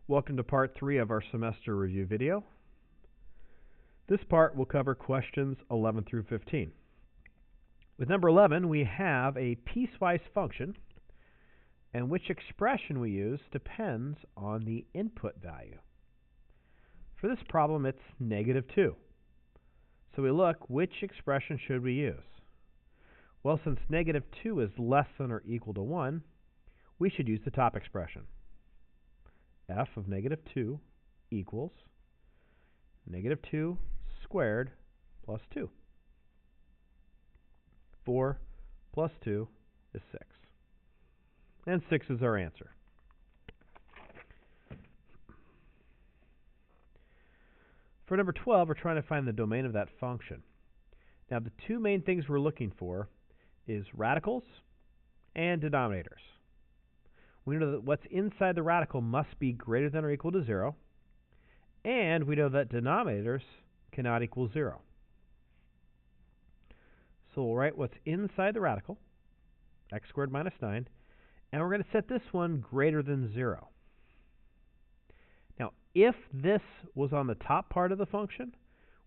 Welcome to part 3 of our semester review video. This part will cover questions 11 through 15. With number 11, we have a piecewise function, and which expression we use depends on the input value. For this problem, it's -2. So we look, which expression should we use? Well, since -2 is less than or equal to 1, we should use the top expression. F of -2 equals -2 squared plus 2. 4 plus 2 is 6. And 6 is our answer. For number 12, we're trying to find the domain of that function. Now, the two main things we're looking for is radicals and denominators. We know that what's inside the radical must be greater than or equal to 0, and we know that denominators cannot equal 0. So we'll write what's inside the radical, x squared minus 9, and we're going to set this one greater than 0. Now, if this was on the top part of the function,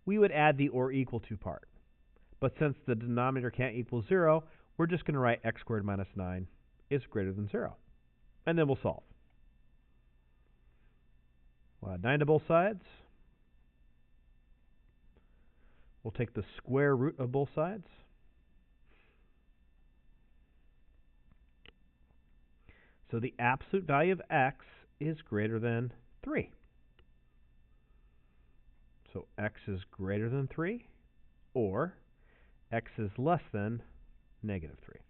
we would add the or equal to part. But since the denominator can't equal 0, we're just going to write x squared minus 9 is greater than 0. And then we'll solve. We'll add 9 to both sides. We'll take the square root of both sides. So the absolute value of x is greater than 3. So x is greater than 3, or x is less than -3.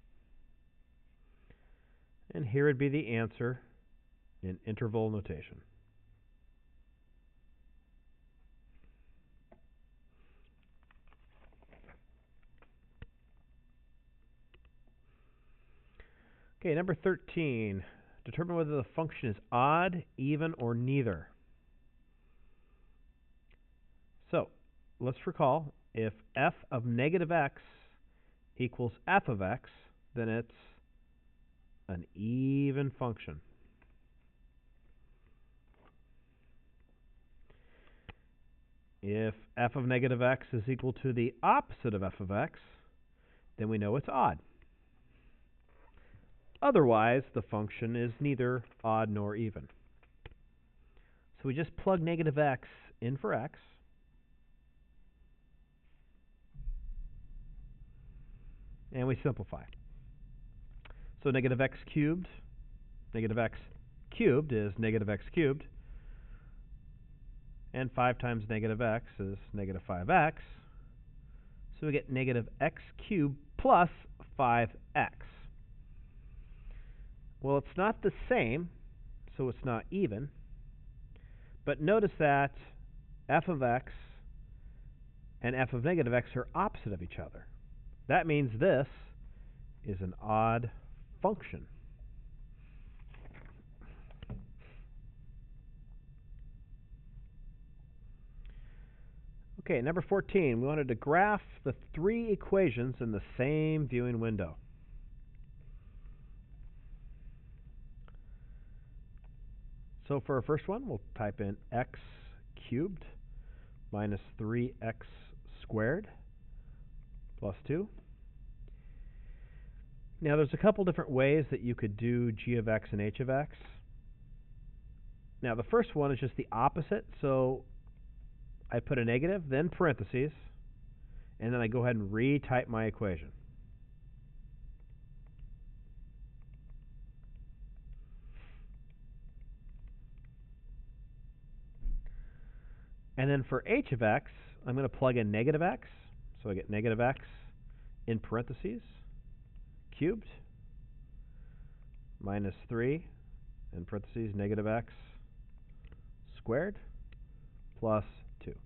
And here would be the answer in interval notation. Okay, number 13. Determine whether the function is odd, even, or neither. So, let's recall, if f of -x equals f of x, then it's an even function. If f of -x is equal to the opposite of f of x, then we know it's odd. Otherwise, the function is neither odd nor even. So we just plug -x in for x. And we simplify. So -x cubed, -x cubed is -x cubed. And 5 times -x is -5x. So we get -x cubed plus 5x. Well, it's not the same, so it's not even. But notice that f of x and f of -x are opposite of each other. That means this is an odd function. Okay, number 14. We wanted to graph the three equations in the same viewing window. So for our first one, we'll type in x cubed minus 3x squared plus 2. Now, there's a couple different ways that you could do g of x and h of x. Now, the first one is just the opposite. So I put a negative, then parentheses, and then I go ahead and retype my equation. And then for h of x, I'm going to plug in -x. So I get -x in parentheses cubed minus 3 in parentheses -x squared plus 2.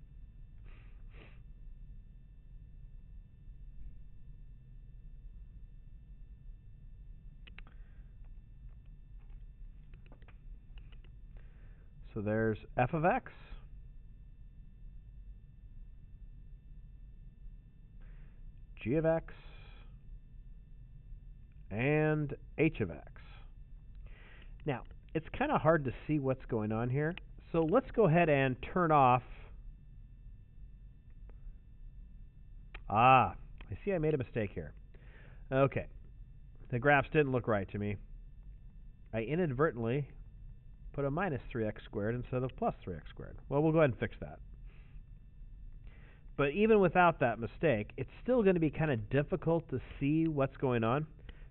So there's f of x, g of x, and h of x. Now, it's kind of hard to see what's going on here. So let's go ahead and turn off. I see I made a mistake here. Okay, the graphs didn't look right to me. I inadvertently put a minus 3x squared instead of plus 3x squared. Well, we'll go ahead and fix that. But even without that mistake, it's still going to be kind of difficult to see what's going on.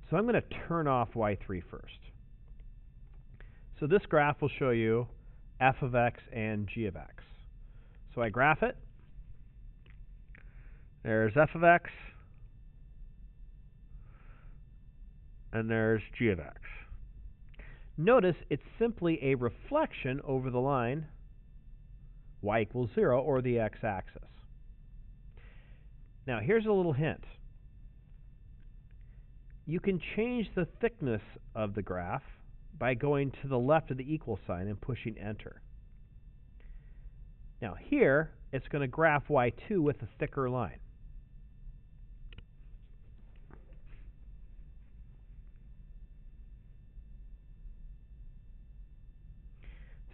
So I'm going to turn off y3 first. So this graph will show you f of x and g of x. So I graph it. There's f of x, and there's g of x. Notice it's simply a reflection over the line y equals 0, or the x-axis. Now, here's a little hint. You can change the thickness of the graph by going to the left of the equal sign and pushing enter. Now, here, it's going to graph y2 with a thicker line.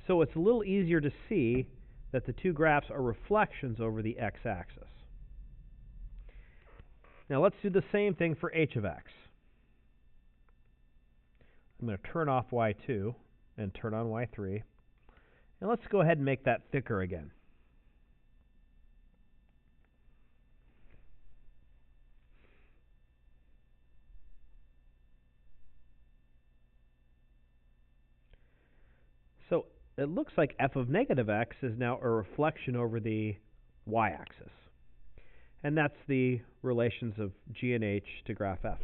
So it's a little easier to see that the two graphs are reflections over the x-axis. Now let's do the same thing for h of x. I'm going to turn off y2 and turn on y3. And let's go ahead and make that thicker again. So it looks like f of negative x is now a reflection over the y-axis. And that's the relations of g and h to graph f.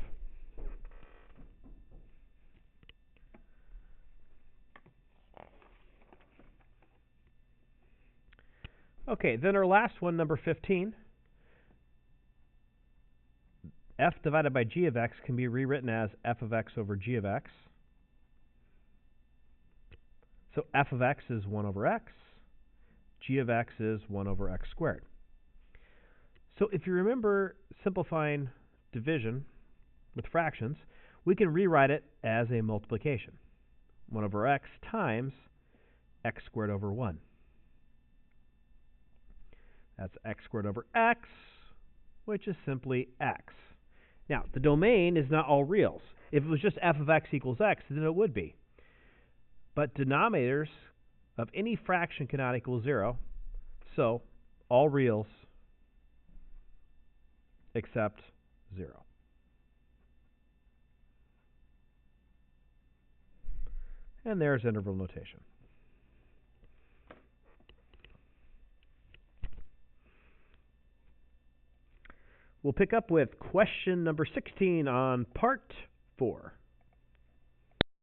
Okay, then our last one, number 15. F divided by g of x can be rewritten as f of x over g of x. So f of x is 1 over x. G of x is 1 over x squared. So if you remember simplifying division with fractions, we can rewrite it as a multiplication. 1 over x times x squared over 1. That's x squared over x, which is simply x. Now, the domain is not all reals. If it was just f of x equals x, then it would be. But denominators of any fraction cannot equal 0, so all reals except 0. And there's interval notation. We'll pick up with question number 16 on part 4.